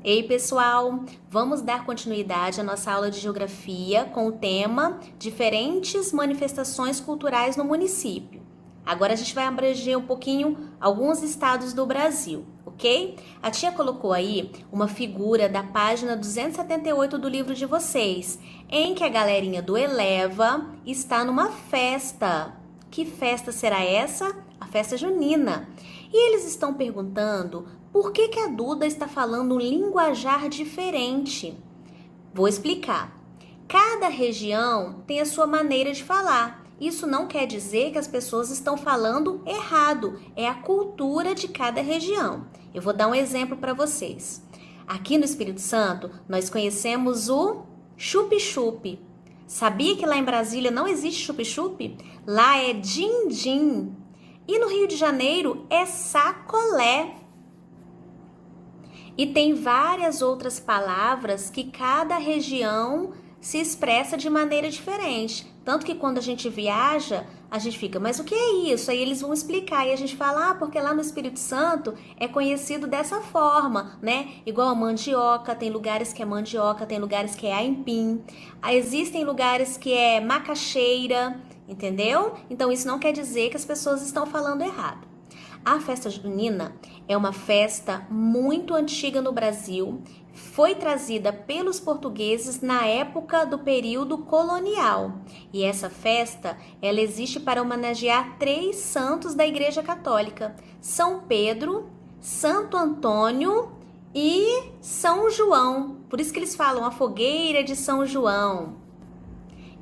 Ei, pessoal! Vamos dar continuidade à nossa aula de geografia com o tema Diferentes manifestações culturais no município. Agora a gente vai abranger um pouquinho alguns estados do Brasil, ok? A tia colocou aí uma figura da página 278 do livro de vocês, em que a galerinha do Eleva está numa festa. Que festa será essa? A festa junina. E eles estão perguntando por que a Duda está falando um linguajar diferente. Vou explicar. Cada região tem a sua maneira de falar. Isso não quer dizer que as pessoas estão falando errado. É a cultura de cada região. Eu vou dar um exemplo para vocês. Aqui no Espírito Santo, nós conhecemos o chup-chup. Sabia que lá em Brasília não existe chup-chup? Lá é din-din. E no Rio de Janeiro é sacolé. E tem várias outras palavras que cada região se expressa de maneira diferente. Tanto que quando a gente viaja, a gente fica, mas o que é isso? Aí eles vão explicar e a gente fala, porque lá no Espírito Santo é conhecido dessa forma, né? Igual a mandioca, tem lugares que é mandioca, tem lugares que é aipim. Aí existem lugares que é macaxeira, entendeu? Então isso não quer dizer que as pessoas estão falando errado. A festa junina é uma festa muito antiga no Brasil, foi trazida pelos portugueses na época do período colonial. E essa festa, ela existe para homenagear 3 santos da Igreja Católica: São Pedro, Santo Antônio e São João. Por isso que eles falam a fogueira de São João.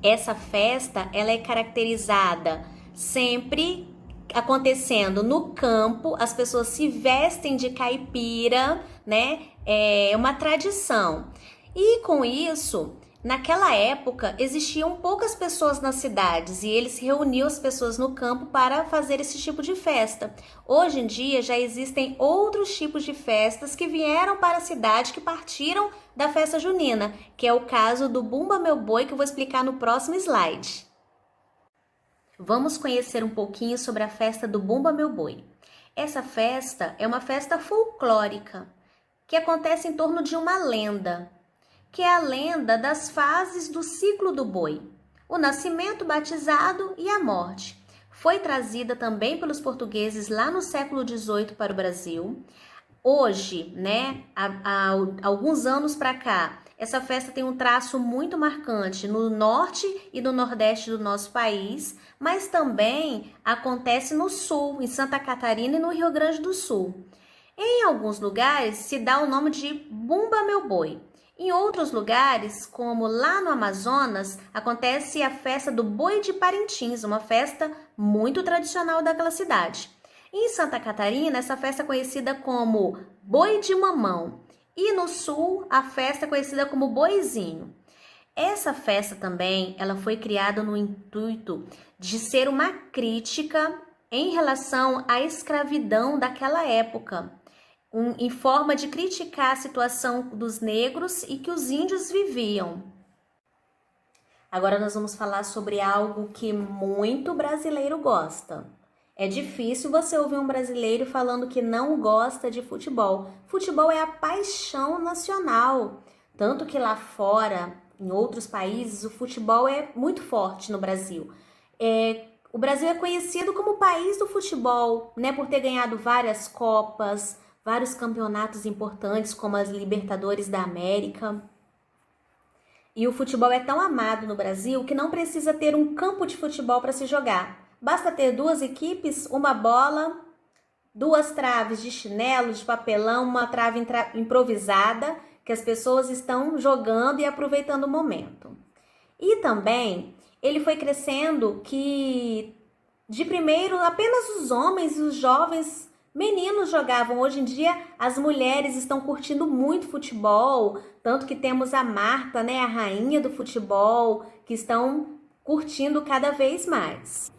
Essa festa, ela é caracterizada sempre acontecendo no campo, as pessoas se vestem de caipira, né? É uma tradição. E com isso, naquela época, existiam poucas pessoas nas cidades e eles reuniam as pessoas no campo para fazer esse tipo de festa. Hoje em dia, já existem outros tipos de festas que vieram para a cidade, que partiram da festa junina, que é o caso do Bumba Meu Boi, que eu vou explicar no próximo slide. Vamos conhecer um pouquinho sobre a festa do Bumba Meu Boi. Essa festa é uma festa folclórica que acontece em torno de uma lenda, que é a lenda das fases do ciclo do boi, o nascimento, o batizado e a morte. Foi trazida também pelos portugueses lá no século XVIII para o Brasil. Hoje, né, há alguns anos para cá, essa festa tem um traço muito marcante no norte e no nordeste do nosso país, mas também acontece no sul, em Santa Catarina e no Rio Grande do Sul. Em alguns lugares se dá o nome de Bumba Meu Boi. Em outros lugares, como lá no Amazonas, acontece a festa do Boi de Parintins, uma festa muito tradicional daquela cidade. Em Santa Catarina, essa festa é conhecida como Boi de Mamão. E no sul, a festa é conhecida como Boizinho. Essa festa também, ela foi criada no intuito de ser uma crítica em relação à escravidão daquela época, em forma de criticar a situação dos negros e que os índios viviam. Agora nós vamos falar sobre algo que muito brasileiro gosta. É difícil você ouvir um brasileiro falando que não gosta de futebol. Futebol é a paixão nacional. Tanto que lá fora, em outros países, o futebol é muito forte no Brasil. O Brasil é conhecido como o país do futebol, né? Por ter ganhado várias copas, vários campeonatos importantes, como as Libertadores da América. E o futebol é tão amado no Brasil que não precisa ter um campo de futebol para se jogar. Basta ter 2 equipes, uma bola, 2 traves de chinelo, de papelão, uma trave improvisada, que as pessoas estão jogando e aproveitando o momento. E também, ele foi crescendo que, de primeiro, apenas os homens e os jovens meninos jogavam. Hoje em dia, as mulheres estão curtindo muito futebol, tanto que temos a Marta, né, a rainha do futebol, que estão curtindo cada vez mais.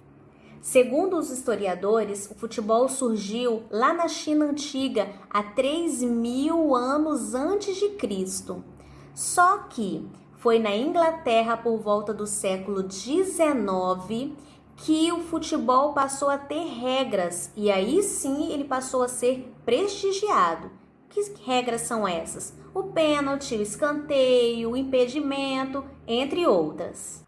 Segundo os historiadores, o futebol surgiu lá na China antiga, há 3.000 anos antes de Cristo. Só que foi na Inglaterra por volta do século XIX que o futebol passou a ter regras e aí sim ele passou a ser prestigiado. Que regras são essas? O pênalti, o escanteio, o impedimento, entre outras.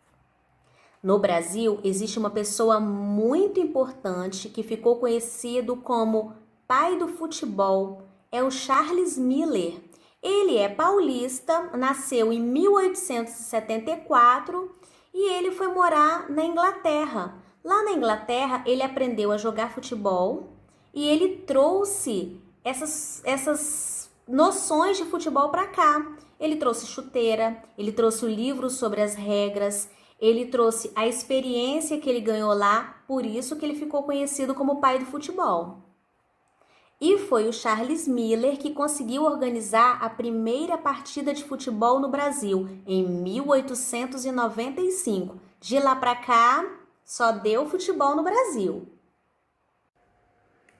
No Brasil, existe uma pessoa muito importante que ficou conhecido como pai do futebol. É o Charles Miller. Ele é paulista, nasceu em 1874 e ele foi morar na Inglaterra. Lá na Inglaterra, ele aprendeu a jogar futebol e ele trouxe essas noções de futebol para cá. Ele trouxe chuteira, ele trouxe o livro sobre as regras, ele trouxe a experiência que ele ganhou lá, por isso que ele ficou conhecido como pai do futebol. E foi o Charles Miller que conseguiu organizar a primeira partida de futebol no Brasil, em 1895. De lá para cá, só deu futebol no Brasil.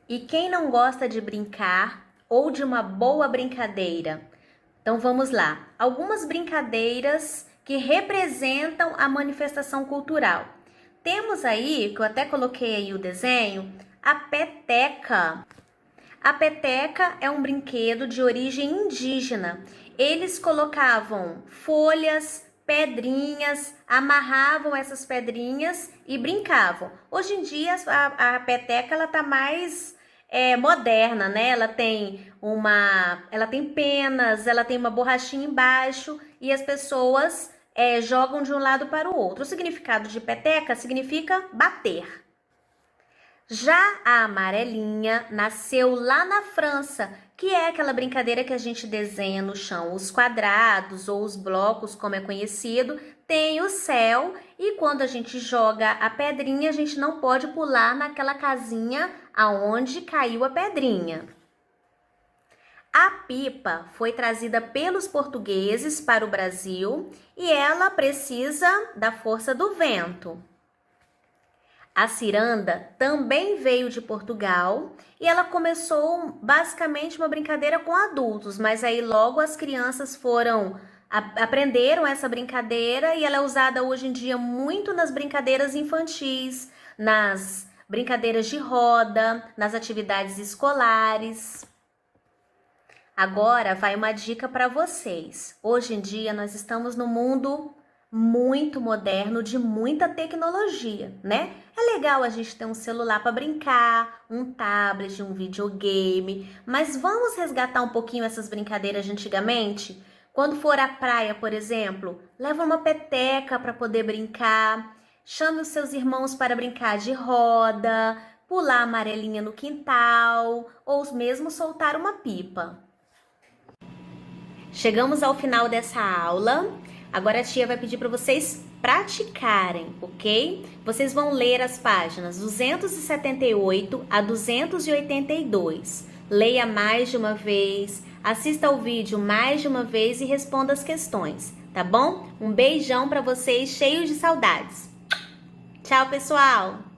E quem não gosta de brincar ou de uma boa brincadeira? Então vamos lá. Algumas brincadeiras que representam a manifestação cultural. Temos aí, que eu até coloquei aí o desenho, a peteca. A peteca é um brinquedo de origem indígena. Eles colocavam folhas, pedrinhas, amarravam essas pedrinhas e brincavam. Hoje em dia a peteca ela tá mais moderna, né? Ela tem penas, ela tem uma borrachinha embaixo e as pessoas jogam de um lado para o outro. O significado de peteca significa bater. Já a amarelinha nasceu lá na França, que é aquela brincadeira que a gente desenha no chão, os quadrados ou os blocos, como é conhecido, tem o céu e quando a gente joga a pedrinha, a gente não pode pular naquela casinha aonde caiu a pedrinha. A pipa foi trazida pelos portugueses para o Brasil e ela precisa da força do vento. A ciranda também veio de Portugal e ela começou basicamente uma brincadeira com adultos, mas aí logo as crianças aprenderam essa brincadeira e ela é usada hoje em dia muito nas brincadeiras infantis, nas brincadeiras de roda, nas atividades escolares. Agora vai uma dica para vocês. Hoje em dia nós estamos num mundo muito moderno, de muita tecnologia, né? É legal a gente ter um celular para brincar, um tablet, um videogame, mas vamos resgatar um pouquinho essas brincadeiras de antigamente? Quando for à praia, por exemplo, leva uma peteca para poder brincar, chame os seus irmãos para brincar de roda, pular a amarelinha no quintal, ou mesmo soltar uma pipa. Chegamos ao final dessa aula. Agora a tia vai pedir para vocês praticarem, ok? Vocês vão ler as páginas 278 a 282. Leia mais de uma vez, assista ao vídeo mais de uma vez e responda as questões, tá bom? Um beijão para vocês, cheios de saudades. Tchau, pessoal!